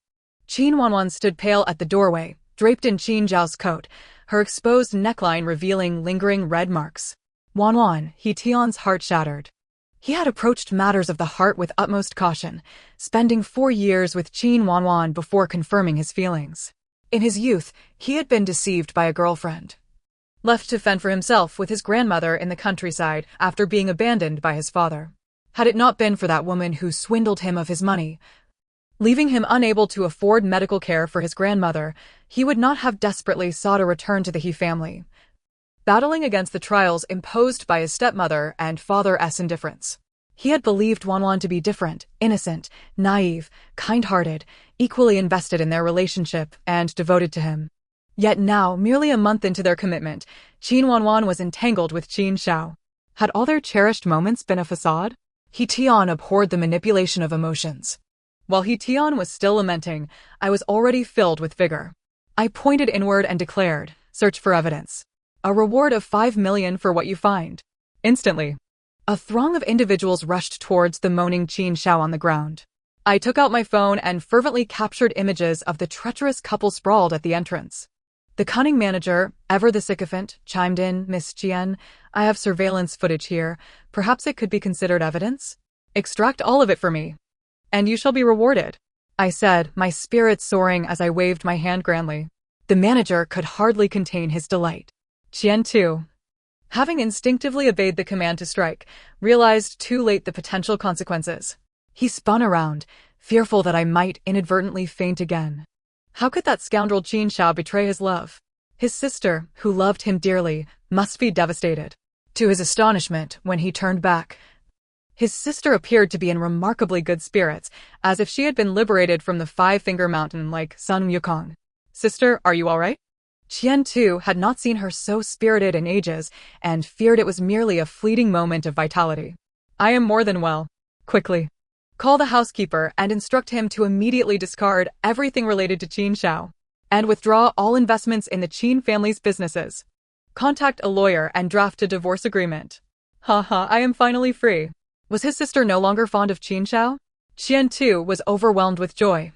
Qin Wanwan stood pale at the doorway, draped in Qin Zhao's coat, her exposed neckline revealing lingering red marks. Wanwan, He Tian's heart shattered. He had approached matters of the heart with utmost caution, spending 4 years with Qin Wanwan before confirming his feelings. In his youth, he had been deceived by a girlfriend. Left to fend for himself with his grandmother in the countryside after being abandoned by his father. Had it not been for that woman who swindled him of his money, leaving him unable to afford medical care for his grandmother, he would not have desperately sought a return to the He family, battling against the trials imposed by his stepmother and father's indifference. He had believed Wanwan to be different, innocent, naive, kind-hearted, equally invested in their relationship and devoted to him. Yet now, merely a month into their commitment, Qin Wanwan was entangled with Qin Zhao. Had all their cherished moments been a facade? He Tian abhorred the manipulation of emotions. While He Tian was still lamenting, I was already filled with vigor. I pointed inward and declared, "Search for evidence. A reward of 5 million for what you find." Instantly, a throng of individuals rushed towards the moaning Qin Zhao on the ground. I took out my phone and fervently captured images of the treacherous couple sprawled at the entrance. The cunning manager, ever the sycophant, chimed in, "Miss Qian, I have surveillance footage here. Perhaps it could be considered evidence? Extract all of it for me, and you shall be rewarded," I said, my spirits soaring as I waved my hand grandly. The manager could hardly contain his delight. Qian, too, having instinctively obeyed the command to strike, realized too late the potential consequences. He spun around, fearful that I might inadvertently faint again. How could that scoundrel Qin Zhao betray his love? His sister, who loved him dearly, must be devastated. To his astonishment, when he turned back, his sister appeared to be in remarkably good spirits, as if she had been liberated from the Five-Finger Mountain like Sun Wukong. "Sister, are you all right?" Qian, too, had not seen her so spirited in ages, and feared it was merely a fleeting moment of vitality. "I am more than well. Quickly, call the housekeeper and instruct him to immediately discard everything related to Qin Zhao, and withdraw all investments in the Qin family's businesses. Contact a lawyer and draft a divorce agreement." "Haha, I am finally free." Was his sister no longer fond of Qin Zhao? Qian, too, was overwhelmed with joy.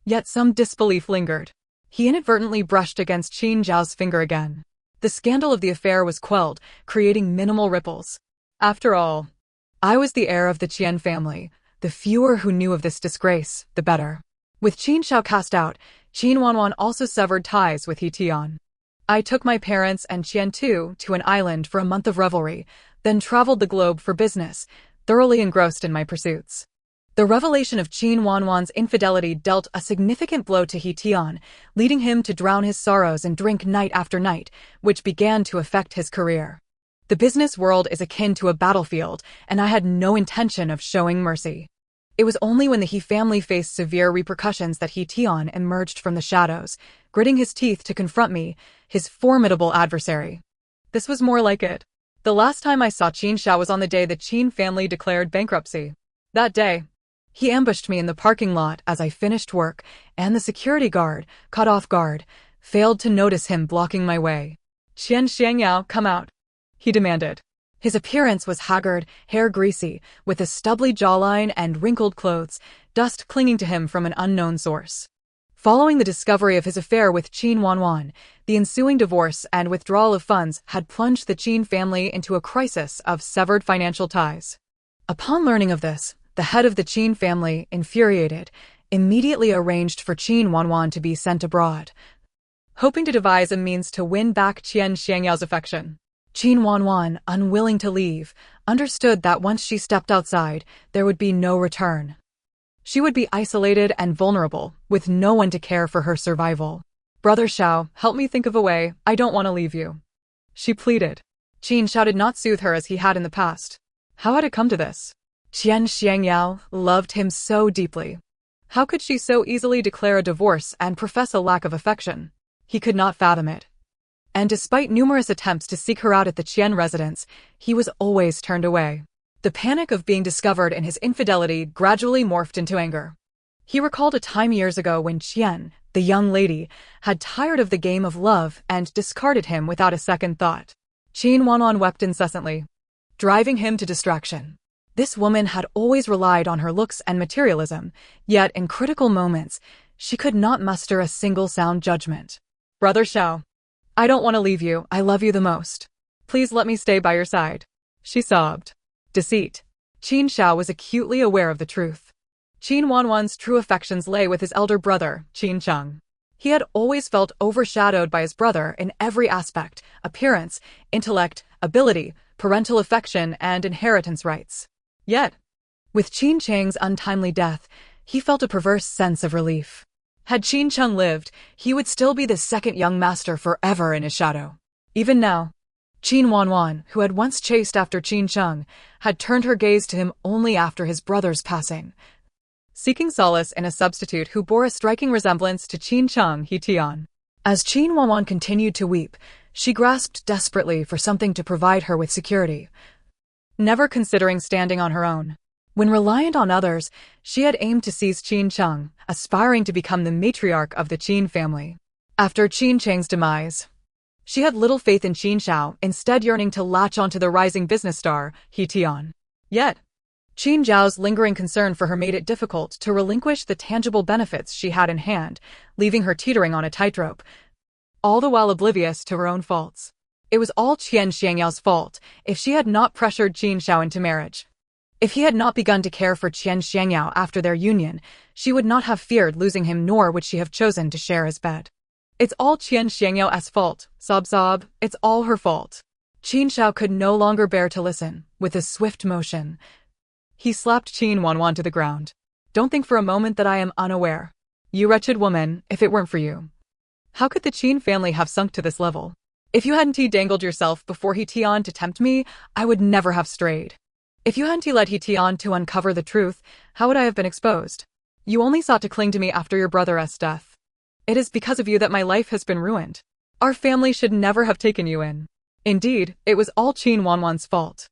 Yet some disbelief lingered. He inadvertently brushed against Qin Zhao's finger again. The scandal of the affair was quelled, creating minimal ripples. After all, I was the heir of the Qian family. The fewer who knew of this disgrace, the better. With Qin Zhao cast out, Qin Wanwan also severed ties with He Tian. I took my parents and Qian, too, to an island for a month of revelry, then traveled the globe for business, thoroughly engrossed in my pursuits. The revelation of Qin Wanwan's infidelity dealt a significant blow to He Tian, leading him to drown his sorrows and drink night after night, which began to affect his career. The business world is akin to a battlefield, and I had no intention of showing mercy. It was only when the He family faced severe repercussions that He Tian emerged from the shadows, gritting his teeth to confront me, his formidable adversary. This was more like it. The last time I saw Qin Zhao was on the day the Qin family declared bankruptcy. That day, he ambushed me in the parking lot as I finished work, and the security guard, caught off guard, failed to notice him blocking my way. "Qian Xiangyao, come out," he demanded. His appearance was haggard, hair greasy, with a stubbly jawline and wrinkled clothes, dust clinging to him from an unknown source. Following the discovery of his affair with Qin Wanwan, the ensuing divorce and withdrawal of funds had plunged the Qin family into a crisis of severed financial ties. Upon learning of this, the head of the Qin family, infuriated, immediately arranged for Qin Wanwan to be sent abroad, hoping to devise a means to win back Qian Xiangyao's affection. Qin Wanwan, unwilling to leave, understood that once she stepped outside, there would be no return. She would be isolated and vulnerable, with no one to care for her survival. "Brother Xiao, help me think of a way. I don't want to leave you," she pleaded. Qin Zhao did not soothe her as he had in the past. How had it come to this? Qian Xiangyao loved him so deeply. How could she so easily declare a divorce and profess a lack of affection? He could not fathom it. And despite numerous attempts to seek her out at the Qian residence, he was always turned away. The panic of being discovered in his infidelity gradually morphed into anger. He recalled a time years ago when Qian, the young lady, had tired of the game of love and discarded him without a second thought. Qin Wanwan wept incessantly, driving him to distraction. This woman had always relied on her looks and materialism, yet in critical moments, she could not muster a single sound judgment. Brother Xiao, I don't want to leave you, I love you the most. Please let me stay by your side. She sobbed. Deceit. Qin Xiao was acutely aware of the truth. Qin Wanwan's true affections lay with his elder brother, Qin Cheng. He had always felt overshadowed by his brother in every aspect: appearance, intellect, ability, parental affection, and inheritance rights. Yet, with Qin Cheng's untimely death, he felt a perverse sense of relief. Had Qin Cheng lived, he would still be the second young master forever in his shadow. Even now, Qin Wanwan, who had once chased after Qin Cheng, had turned her gaze to him only after his brother's passing. Seeking solace in a substitute who bore a striking resemblance to Qin Cheng, He Tian. As Qin Wanwan continued to weep, she grasped desperately for something to provide her with security, never considering standing on her own. When reliant on others, she had aimed to seize Qin Cheng, aspiring to become the matriarch of the Qin family. After Qin Cheng's demise, she had little faith in Qin Xiao, instead yearning to latch onto the rising business star, He Tian. Yet, Qin Zhao's lingering concern for her made it difficult to relinquish the tangible benefits she had in hand, leaving her teetering on a tightrope, all the while oblivious to her own faults. It was all Qian Xiangyao's fault if she had not pressured Qin Xiao into marriage. If he had not begun to care for Qian Xiangyao after their union, she would not have feared losing him, nor would she have chosen to share his bed. It's all Qian Xiangyao's fault, sob, it's all her fault. Qin Xiao could no longer bear to listen. With a swift motion, he slapped Qin Wanwan to the ground. Don't think for a moment that I am unaware. You wretched woman, if it weren't for you, how could the Qin family have sunk to this level? If you hadn't dangled yourself before He Tian to tempt me, I would never have strayed. If you hadn't led He Tian to uncover the truth, how would I have been exposed? You only sought to cling to me after your brother's death. It is because of you that my life has been ruined. Our family should never have taken you in. Indeed, it was all Qin Wanwan's fault.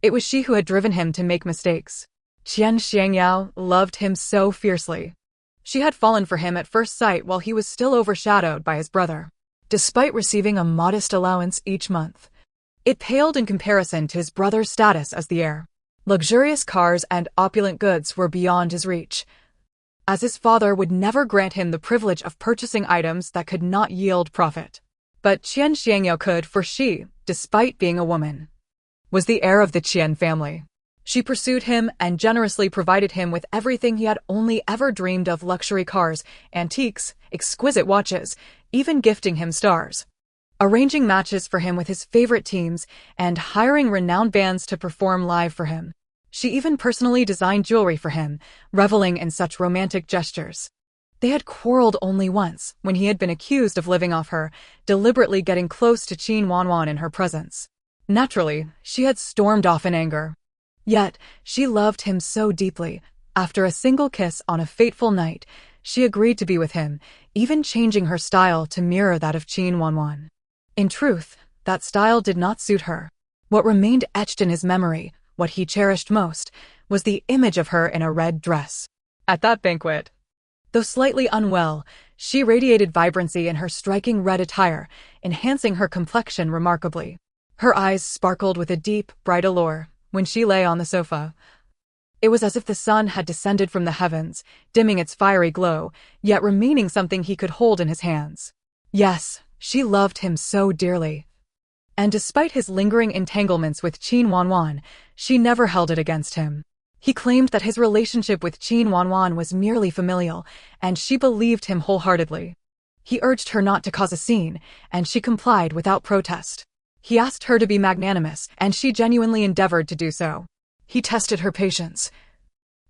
It was she who had driven him to make mistakes. Qian Xiangyao loved him so fiercely. She had fallen for him at first sight while he was still overshadowed by his brother. Despite receiving a modest allowance each month, it paled in comparison to his brother's status as the heir. Luxurious cars and opulent goods were beyond his reach, as his father would never grant him the privilege of purchasing items that could not yield profit. But Qian Xiangyao could, for she, despite being a woman, was the heir of the Qian family. She pursued him and generously provided him with everything he had only ever dreamed of: luxury cars, antiques, exquisite watches, even gifting him stars, arranging matches for him with his favorite teams, and hiring renowned bands to perform live for him. She even personally designed jewelry for him, reveling in such romantic gestures. They had quarreled only once, when he had been accused of living off her, deliberately getting close to Qin Wanwan in her presence. Naturally, she had stormed off in anger. Yet, she loved him so deeply. After a single kiss on a fateful night, she agreed to be with him, even changing her style to mirror that of Qin Wanwan. In truth, that style did not suit her. What remained etched in his memory, what he cherished most, was the image of her in a red dress. At that banquet, though slightly unwell, she radiated vibrancy in her striking red attire, enhancing her complexion remarkably. Her eyes sparkled with a deep, bright allure. When she lay on the sofa, it was as if the sun had descended from the heavens, dimming its fiery glow, yet remaining something he could hold in his hands. Yes, she loved him so dearly. And despite his lingering entanglements with Qin Wanwan, she never held it against him. He claimed that his relationship with Qin Wanwan was merely familial, and she believed him wholeheartedly. He urged her not to cause a scene, and she complied without protest. He asked her to be magnanimous, and she genuinely endeavored to do so. He tested her patience,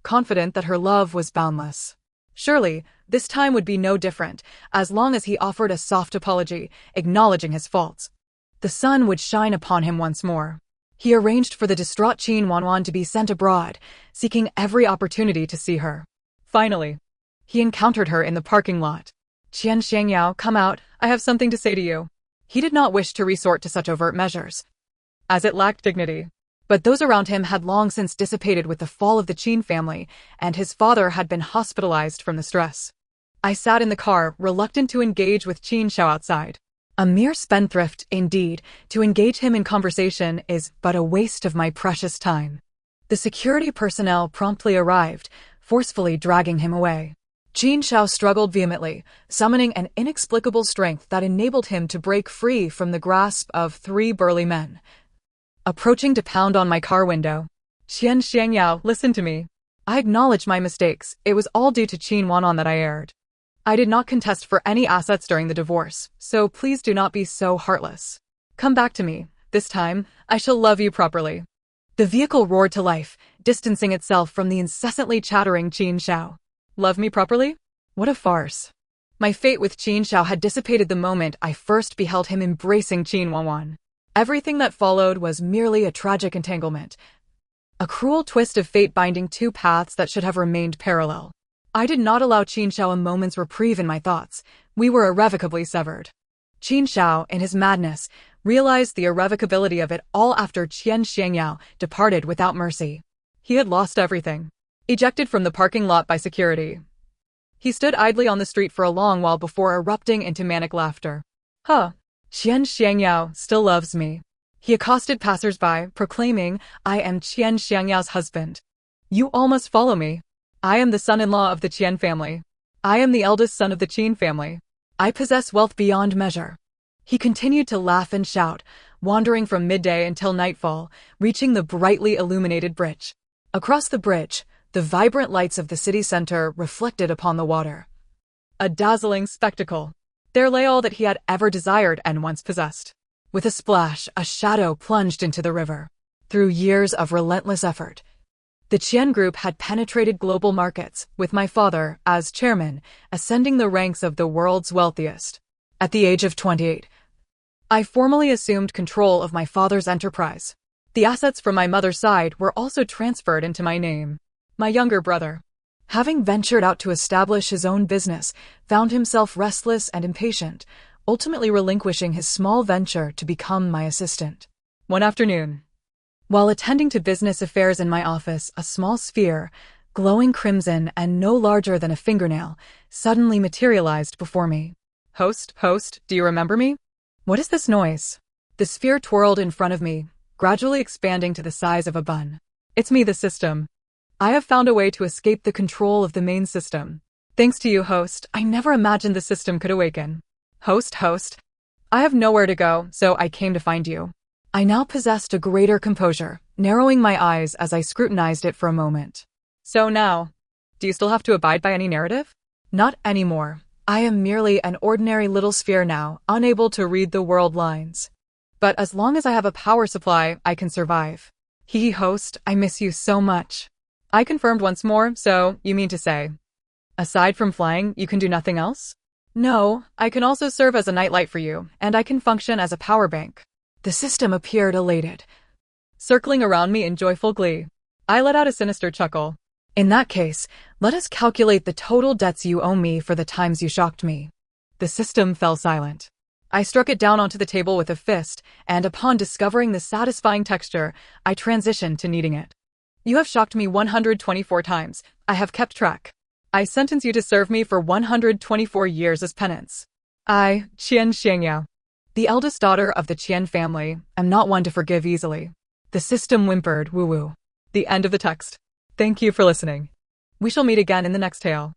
confident that her love was boundless. Surely, this time would be no different, as long as he offered a soft apology, acknowledging his faults. The sun would shine upon him once more. He arranged for the distraught Qin Wanwan to be sent abroad, seeking every opportunity to see her. Finally, he encountered her in the parking lot. Qian Xiangyao, come out, I have something to say to you. He did not wish to resort to such overt measures, as it lacked dignity. But those around him had long since dissipated with the fall of the Qin family, and his father had been hospitalized from the stress. I sat in the car, reluctant to engage with Qin Xiao outside. A mere spendthrift, indeed. To engage him in conversation is but a waste of my precious time. The security personnel promptly arrived, forcefully dragging him away. Qin Xiao struggled vehemently, summoning an inexplicable strength that enabled him to break free from the grasp of 3 burly men, approaching to pound on my car window. Qian Xiangyao, listen to me. I acknowledge my mistakes. It was all due to Qin Wanan that I erred. I did not contest for any assets during the divorce, so please do not be so heartless. Come back to me. This time, I shall love you properly. The vehicle roared to life, distancing itself from the incessantly chattering Qin Xiao. Love me properly? What a farce. My fate with Qin Xiao had dissipated the moment I first beheld him embracing Qin Wanwan. Everything that followed was merely a tragic entanglement, a cruel twist of fate binding 2 paths that should have remained parallel. I did not allow Qin Xiao a moment's reprieve in my thoughts. We were irrevocably severed. Qin Xiao, in his madness, realized the irrevocability of it all after Qian Xiangyao departed without mercy. He had lost everything. Ejected from the parking lot by security, he stood idly on the street for a long while before erupting into manic laughter. Huh. Qian Xiangyao still loves me. He accosted passersby, proclaiming, I am Qian Xiangyao's husband. You all must follow me. I am the son-in-law of the Qian family. I am the eldest son of the Qin family. I possess wealth beyond measure. He continued to laugh and shout, wandering from midday until nightfall, reaching the brightly illuminated bridge. Across the bridge, the vibrant lights of the city center reflected upon the water. A dazzling spectacle. There lay all that he had ever desired and once possessed. With a splash, a shadow plunged into the river. Through years of relentless effort, the Qian Group had penetrated global markets, with my father, as chairman, ascending the ranks of the world's wealthiest. At the age of 28, I formally assumed control of my father's enterprise. The assets from my mother's side were also transferred into my name. My younger brother, having ventured out to establish his own business, found himself restless and impatient, ultimately relinquishing his small venture to become my assistant. One afternoon, while attending to business affairs in my office, a small sphere, glowing crimson and no larger than a fingernail, suddenly materialized before me. Host, do you remember me? What is this noise? The sphere twirled in front of me, gradually expanding to the size of a bun. It's me, the system. I have found a way to escape the control of the main system. Thanks to you, host, I never imagined the system could awaken. Host, I have nowhere to go, so I came to find you. I now possessed a greater composure, narrowing my eyes as I scrutinized it for a moment. So now, do you still have to abide by any narrative? Not anymore. I am merely an ordinary little sphere now, unable to read the world lines. But as long as I have a power supply, I can survive. Hee host, I miss you so much. I confirmed once more, so you mean to say, aside from flying, you can do nothing else? No, I can also serve as a nightlight for you, and I can function as a power bank. The system appeared elated, circling around me in joyful glee. I let out a sinister chuckle. In that case, let us calculate the total debts you owe me for the times you shocked me. The system fell silent. I struck it down onto the table with a fist, and upon discovering the satisfying texture, I transitioned to kneading it. You have shocked me 124 times. I have kept track. I sentence you to serve me for 124 years as penance. I, Qian Xiangyao, the eldest daughter of the Qian family, am not one to forgive easily. The system whimpered, woo-woo. The end of the text. Thank you for listening. We shall meet again in the next tale.